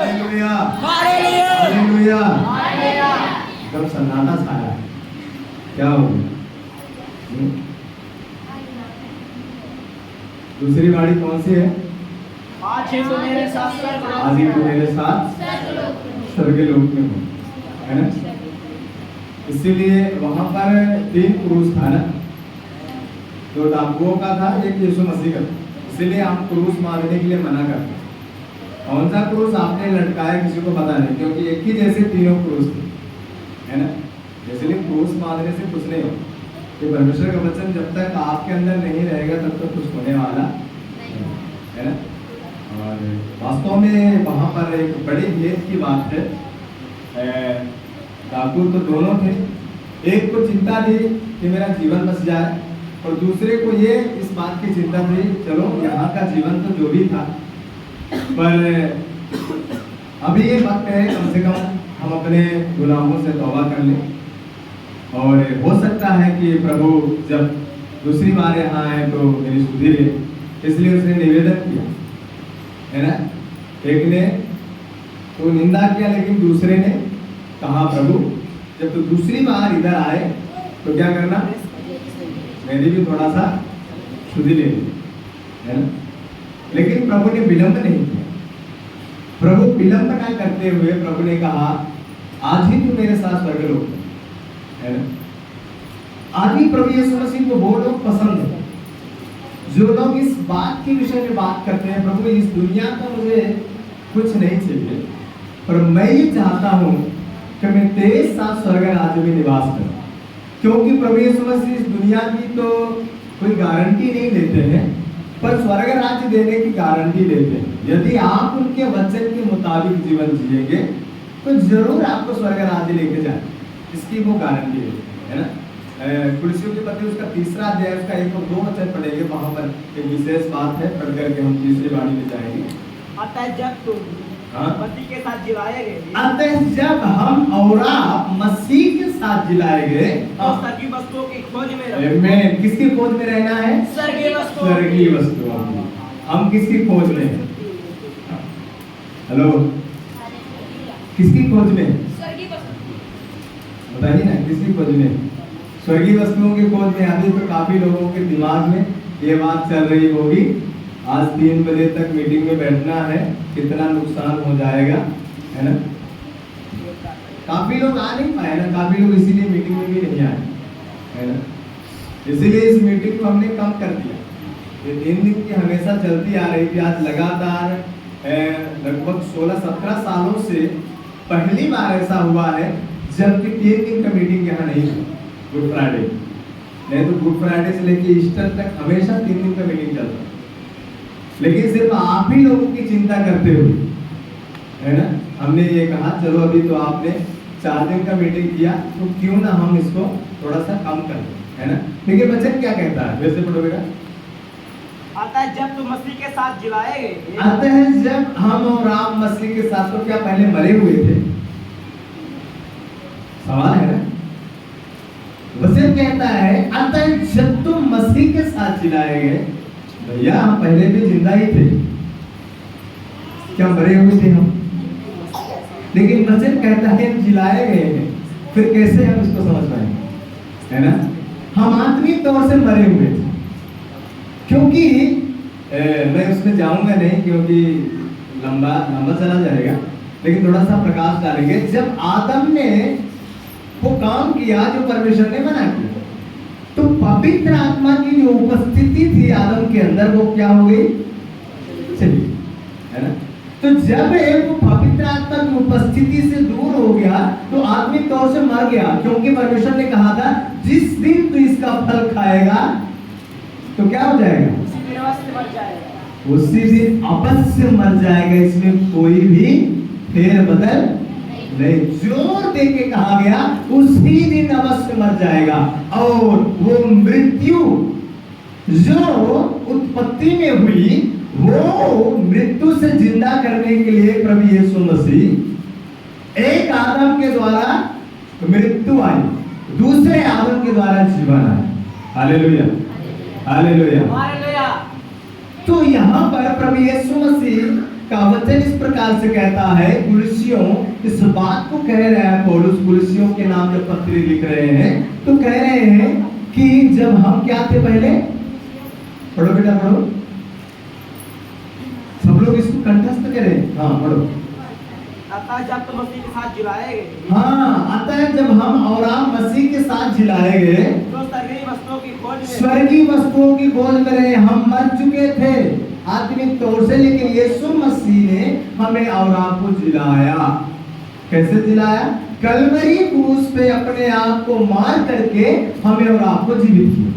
Hallelujah hallelujah hallelujah. Hallelujah. एकदम सन्नाटा छाया है, क्या हो गया? दूसरी वाणी कौन सी है? आज ही तो मेरे साथ स्वर्ग आज ही तो मेरे साथ स्वर्ग लोक में हो, है ना? इसीलिए वहां पर 3 क्रूस था ना, 2 डाकुओं का था, एक यीशु मसीह का था। इसीलिए हम क्रूस मारने के लिए मना करते हैं। कौन सा क्रूस आपने लटकाया किसी को पता नहीं, क्योंकि एक ही जैसे तीनों क्रूस थे, है ना? इसलिए क्रूस मारने से कुछ नहीं होगा। ये परमेश्वर का वचन जब तक आपके अंदर नहीं रहेगा तब तक कुछ होने वाला नहीं, है ना? और वास्तव में वहाँ पर एक बड़ी भेद की बात है। डाकू तो दोनों थे, एक को चिंता थी कि मेरा जीवन बच जाए, और दूसरे को ये इस बात की चिंता थी चलो यहाँ का जीवन तो जो भी था, पर अभी ये वक्त है कम से कम हम अपने गुनाहों से तौबा कर लें। और हो सकता है कि प्रभु जब दूसरी बार यहाँ आए तो मेरी सुधि ले, इसलिए उसने निवेदन किया, है ना? एक ने तो निंदा किया, लेकिन दूसरे ने कहा प्रभु जब तो दूसरी बार इधर आए तो क्या करना, मेरी भी थोड़ा सा सुधि ले ली, है ना? लेकिन प्रभु ने विलंब नहीं किया। प्रभु विलंब न करते हुए प्रभु ने कहा आज ही तू मेरे साथ स्वर्ग लोक में, है ना? आज ही प्रभु यीशु मसीह को वो लोग पसंद है जो लोग इस बात के विषय में बात करते हैं प्रभु इस दुनिया का मुझे कुछ नहीं चाहिए, पर मैं ये चाहता हूँ कि मैं तेरे साथ स्वर्ग राज्य में निवास करूं। क्योंकि प्रभु यीशु मसीह इस दुनिया की तो कोई गारंटी नहीं देते हैं, पर स्वर्ग राज्य देने की गारंटी देते हैं। यदि आप उनके वचन के मुताबिक जीवन जिएंगे तो जरूर आपको स्वर्ग राज्य लेके जाए, इसकी वो गारंटी है ना? कुर्सियों के पति उसका 3रा अध्याय उसका 1 और 2 वचन पढ़ेंगे, वहां पर एक विशेष बात है, पढ़ करके हम तीसरी वाणी में जाएंगे। अतः जब तुम मसीह के साथ जिलाए गए, अतः जब हम और आप मसीह के साथ जिलाए गए तो स्वर्गीय वस्तुओं की खोज में रहो। मैं किसकी खोज में रहना है? स्वर्गीय वस्तुओं। स्वर्गीय वस्तुओं। हम किसकी खोज में हैं? हेलो, किसकी खोज में? बताइए ना, किसकी खोज में? स्वर्गीय वस्तुओं की खोज में। अभी तो काफी लोगों के दिमाग में ये बात चल रही होगी आज 3 बजे तक मीटिंग में बैठना है, कितना नुकसान हो जाएगा, है ना? काफी लोग आ नहीं पाए ना, काफी लोग इसीलिए मीटिंग में भी नहीं आए, है ना? इसीलिए इस मीटिंग को हमने कम कर दिया। ये 3 दिन की हमेशा चलती आ रही थी, आज लगातार लगभग 16-17 सालों से पहली बार ऐसा हुआ है जबकि 3 दिन का मीटिंग यहाँ नहीं हुआ। गुड फ्राइडे नहीं तो गुड फ्राइडे से लेके ईस्टर तक हमेशा 3 दिन का मीटिंग चलता, लेकिन सिर्फ आप ही लोगों की चिंता करते हुए, है ना, हमने ये कहा चलो अभी तो आपने 4 दिन का मीटिंग किया तो क्यों ना हम इसको थोड़ा सा कम कर दें, है ना? देखिए वचन क्या कहता है, वैसे पढ़ो बेटा। अतः जब तुम मसीह के साथ जिलाए गए, अतः जब हम और आप मसीह के साथ, तो क्या पहले मरे हुए थे? सवाल है ना? वचन कहता है अतः जब तुम मसीह के साथ जिलाए गए, भैया हम पहले भी जिंदा ही थे, क्या मरे हुए थे हम? लेकिन वचन कहता है जिलाए गए हैं, फिर कैसे हम इसको समझ पाएंगे, है ना? हम आत्मिक तौर से मरे हुए थे, क्योंकि मैं उसमें जाऊंगा नहीं क्योंकि लंबा चला जाएगा, लेकिन थोड़ा सा प्रकाश डालेंगे। जब आदम ने वो काम किया जो परमेश्वर ने मना किया, तो पवित्र आत्मा की जो उपस्थिति थी आदम के अंदर वो क्या हो गई? चली, है ना? तो जब वो पवित्र आत्मा की उपस्थिति से दूर हो गया तो आत्मिक तौर से मर गया, क्योंकि परमेश्वर ने कहा था जिस दिन तू इसका फल खाएगा तो क्या हो जाएगा? उसी दिन अवश्य मर जाएगा, इसमें कोई भी फेर बदल नहीं। जोर दे के कहा गया उसी दिन अवश्य मर जाएगा। और वो मृत्यु जो उत्पत्ति में हुई, वो मृत्यु से जिंदा करने के लिए प्रभु यीशु मसीह एक आदम के द्वारा मृत्यु आई, दूसरे आदम के द्वारा जीवन आया। Hallelujah, hallelujah, hallelujah. तो यहाँ पर प्रभु यीशु मसीह का वचन इस प्रकार से कहता है, कुलुस्सियों, इस बात को कह रहा है पौलुस, कुलुस्सियों के नाम जब पत्री लिख रहे हैं तो कह रहे हैं कि जब हम क्या थे पहले, पढ़ो बेटा पढ़ो, सब लोग इसको कंठस्थ करें, हाँ पढ़ो। अतः जब तुम मसीह के साथ जिलाए गए, हाँ, अतः जब हम और आप मसीह के साथ जिलाए गए तो स्वर्गीय वस्तुओं की खोज में, स्वर्गीय वस्तुओं की खोज में रहे। हम मर चुके थे आत्मिक तौर से, लेकिन यीशु मसीह ने हमें और आपको जिलाया। कैसे जिलाया? कलवरी क्रूस पे अपने आप को मार करके हमें और आपको जीवित किया।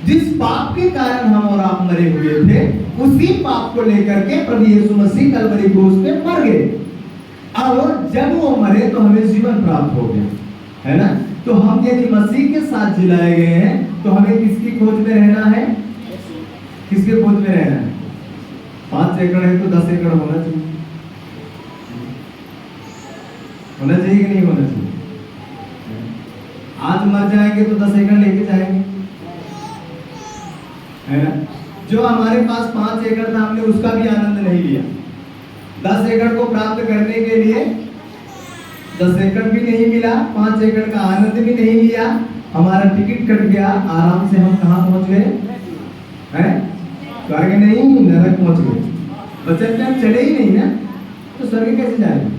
जिस पाप के कारण हम और आप मरे हुए थे, उसी पाप को लेकर के प्रभु यीशु मसीह कलवरी क्रूस पे मर गए। और जब वो मरे तो हमें जीवन प्राप्त हो गया, है ना? तो हम यदि मसीह के साथ जिलाए गए हैं तो हमें किसकी खोज में रहना है? किसके खोज में रहना है? 5 एकड़ है तो 10 एकड़ होना चाहिए, होना चाहिए कि नहीं होना चाहिए? आज मर जाएंगे तो 10 एकड़ लेके जाएंगे, है ना? जो हमारे पास 5 एकड़ था, हमने उसका भी आनंद नहीं लिया। 10 एकड़ को प्राप्त करने के लिए 10 एकड़ भी नहीं मिला, 5 एकड़ का आनंद भी नहीं लिया, हमारा टिकट कट गया। आराम से हम कहाँ पहुंच गए? हैं? स्वर्ग नहीं, नरक पहुंच गए। बचन में हम चले ही नहीं ना, तो स्वर्ग कैसे जाएंगे?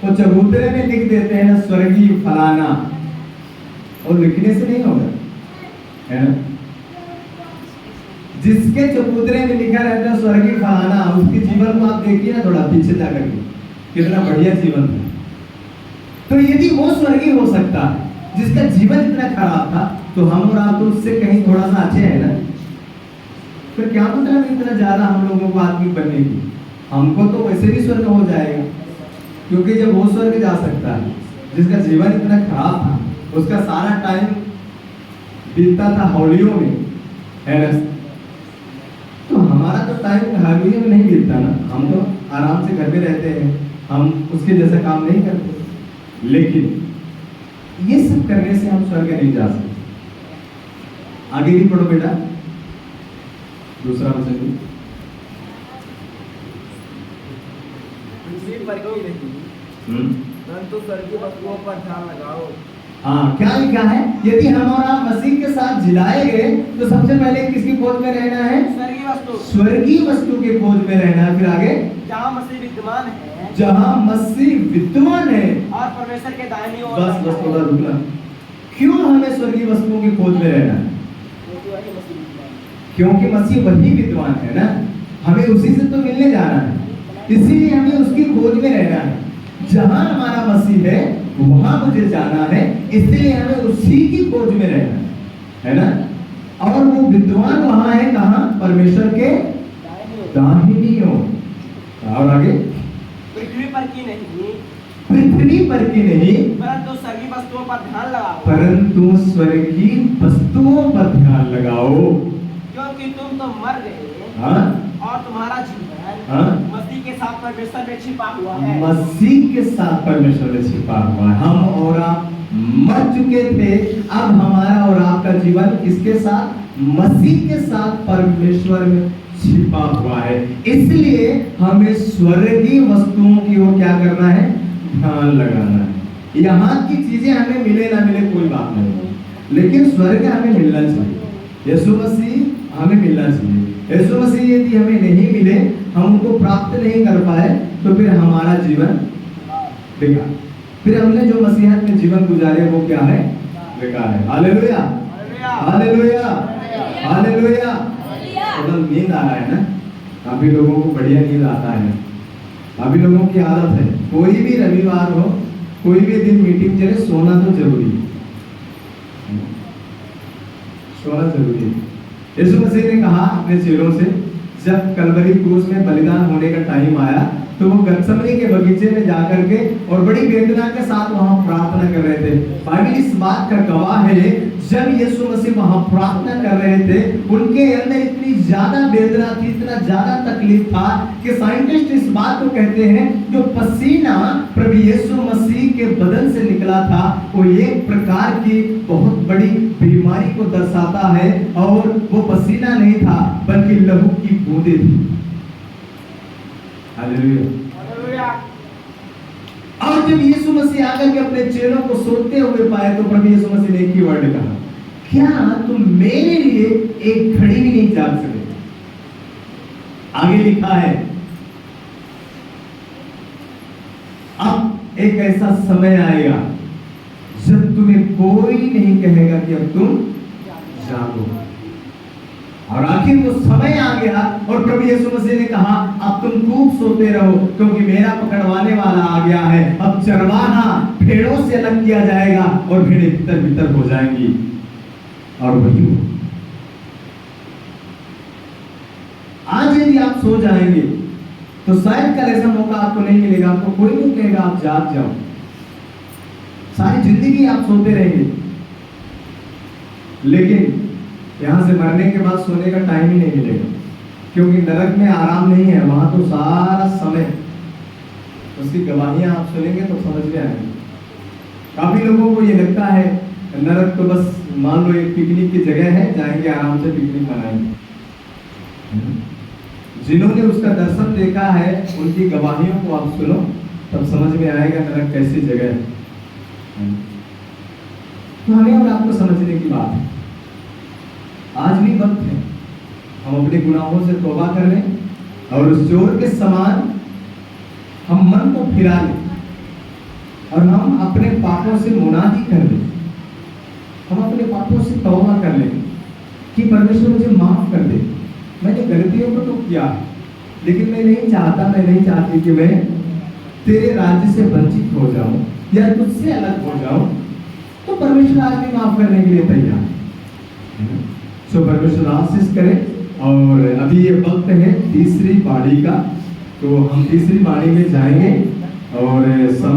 वो चबूतरे में लिख देते हैं ना, स्वर्गीय फलाना, और लिखने से नहीं होगा, है ना? जिसके चबूतरे में लिखा रहता है स्वर्गीय फलाना, उसके जीवन को आप देखिए ना थोड़ा पीछे जाकर के, कितना बढ़िया जीवन था। तो यदि वो स्वर्गीय हो सकता है जिसका जीवन इतना खराब था, तो हम और आप तो उससे कहीं थोड़ा सा अच्छे हैं ना। फिर क्या मतलब इतना ज्यादा हम लोगों को आत्मिक बनने की? हमको तो वैसे भी स्वर्ग हो जाएगा, क्योंकि जब वो स्वर्ग जा सकता है जिसका जीवन इतना खराब था, उसका सारा टाइम बीतता था हौलियों में, है ना? तो हमारा तो टाइम हौलियों में नहीं बीतता ना, हम तो आराम से घर में रहते हैं, हम उसके जैसा काम नहीं करते। लेकिन ये सब करने से हम स्वर्ग नहीं जा सकते। आगे भी पढ़ो बेटा, दूसरा वचन भी। पृथ्वी पर की नहीं, परंतु स्वर्गीय वस्तुओं पर ध्यान लगाओ। हाँ, क्या लिखा है? यदि हम और आप मसीह के साथ जिलाए गए तो सबसे पहले किसकी खोज में रहना है? स्वर्गीय वस्तु, स्वर्गीय वस्तु के खोज में रहना है। फिर आगे, जहाँ मसीह विद्यमान है, जहाँ मसीह विद्यमान है, और परमेश्वर के दाहिनी ओर। बस थोड़ा रुकना। क्यों हमें स्वर्गीय वस्तुओं की खोज में रहना है? क्योंकि मसीह वही विद्वान है ना, हमें उसी से तो मिलने जाना है, इसीलिए हमें उसकी खोज में रहना है। जहां हमारा मसीह है वहां मुझे जाना है, इसलिए हमें उसी की खोज में रहना है ना? और वो विद्वान वहां है कहां? परमेश्वर के दाहिनी ओर। और आगे, पृथ्वी पर की नहीं, पृथ्वी पर की नहीं, परंतु स्वर्गीय वस्तुओं पर ध्यान लगाओ। परंतु स्वर्गीय वस्तुओं पर ध्यान लगाओ, क्योंकि तुम तो मर गए, हाँ? और तुम्हारा जीवन हाँ? मसीह के साथ परमेश्वर में छिपा हुआ है। मसीह के साथ परमेश्वर में छिपा हुआ है। हम और आप मर चुके थे, अब हमारा और आपका जीवन किसके साथ? मसीह के साथ परमेश्वर में छिपा हुआ है। इसलिए हमें स्वर्गीय वस्तुओं की ओर क्या करना है? ध्यान लगाना है। यहाँ की चीजें हमें मिले ना मिले कोई बात नहीं, लेकिन स्वर्ग हमें मिलना चाहिए। यीशु मसीह हमें मिलना चाहिए। यीशु मसीह यदि हमें नहीं मिले, हम उनको प्राप्त नहीं कर पाए, तो फिर हमारा जीवन बेकार। फिर हमने जो मसीहत में जीवन गुजारे वो क्या है? बेकार है। Hallelujah, hallelujah, hallelujah. मतलब नींद आ रहा है ना? काफी लोगों को बढ़िया नींद आता है। काफी लोगों की आदत है, कोई भी रविवार हो, कोई भी दिन मीटिंग चले, सोना तो जरूरी है, सोना जरूरी है। यीशु मसीह ने कहा अपने चेलों से, जब कलवरी क्रूस में बलिदान होने का टाइम आया तो वो गत्समनी के बगीचे में जाकर के और बड़ी वेदना के साथ वहां प्रार्थना कर रहे थे। बाइबल इस बात का गवाह है, जब यीशु मसीह वहां प्रार्थना कर रहे थे, उनके अंदर इतनी ज्यादा वेदना थी, इतना ज्यादा तकलीफ था कि साइंटिस्ट इस बात को कहते हैं जो पसीना प्रभु यीशु मसीह के बदन से निकला था वो एक प्रकार की बहुत बड़ी बीमारी को दर्शाता है, और वो पसीना नहीं था बल्कि लहू की बूंदें थी। हालेलुया। और जब यीशु मसीह आकर के अपने चेलों को सोते हुए पाए तो प्रभु यीशु मसीह ने एक ही वर्ड कहा, क्या तुम मेरे लिए एक घड़ी भी नहीं जाग सके? आगे लिखा है, अब एक ऐसा समय आएगा जब तुम्हें कोई नहीं कहेगा कि अब तुम जागो। और आखिर वो समय आ गया और प्रभु यीशु मसीह ने कहा, अब तुम खूब सोते रहो क्योंकि मेरा पकड़वाने वाला आ गया है। अब चरवाहा भेड़ों से अलग किया जाएगा और भेड़ें भीतर भीतर हो जाएंगी। और वही हो, आज यदि आप सो जाएंगे तो शायद कल ऐसा मौका आपको नहीं मिलेगा, आपको कोई नहीं कहेगा आप जाग जाओ। सारी जिंदगी आप सोते रहेंगे, लेकिन यहां से मरने के बाद सोने का टाइम ही नहीं मिलेगा, क्योंकि नरक में आराम नहीं है, वहां तो सारा समय उसकी गवाहियां आप सुनेंगे तो समझ में आएंगे। काफी लोगों को ये लगता है नरक तो बस मान लो एक पिकनिक की जगह है, जाएंगे आराम से पिकनिक मनाएंगे। जिन्होंने उसका दर्शन देखा है उनकी गवाहियों को आप सुनो, तब समझ में आएगा नरक कैसी जगह है। तो हमें और आपको समझने की बात है, आज भी वक्त है हम अपने गुनाहों से तौबा कर लें और उस चोर के समान हम मन को फिरा लें और हम अपने पापों से मुनादी कर लें, हम अपने पापों से तौबा कर लें कि परमेश्वर मुझे माफ कर दे। मैंने गलतियों को तो किया, लेकिन मैं नहीं चाहती कि मैं तेरे राज्य से वंचित हो जाऊं या तुझसे अलग हो जाऊं। तो परमेश्वर आज भी माफ करने के लिए तैयार है। तो परमेश्वर आशीष करे। और अभी ये वक्त है तीसरी बाड़ी का, तो हम तीसरी बाड़ी में जाएंगे और समय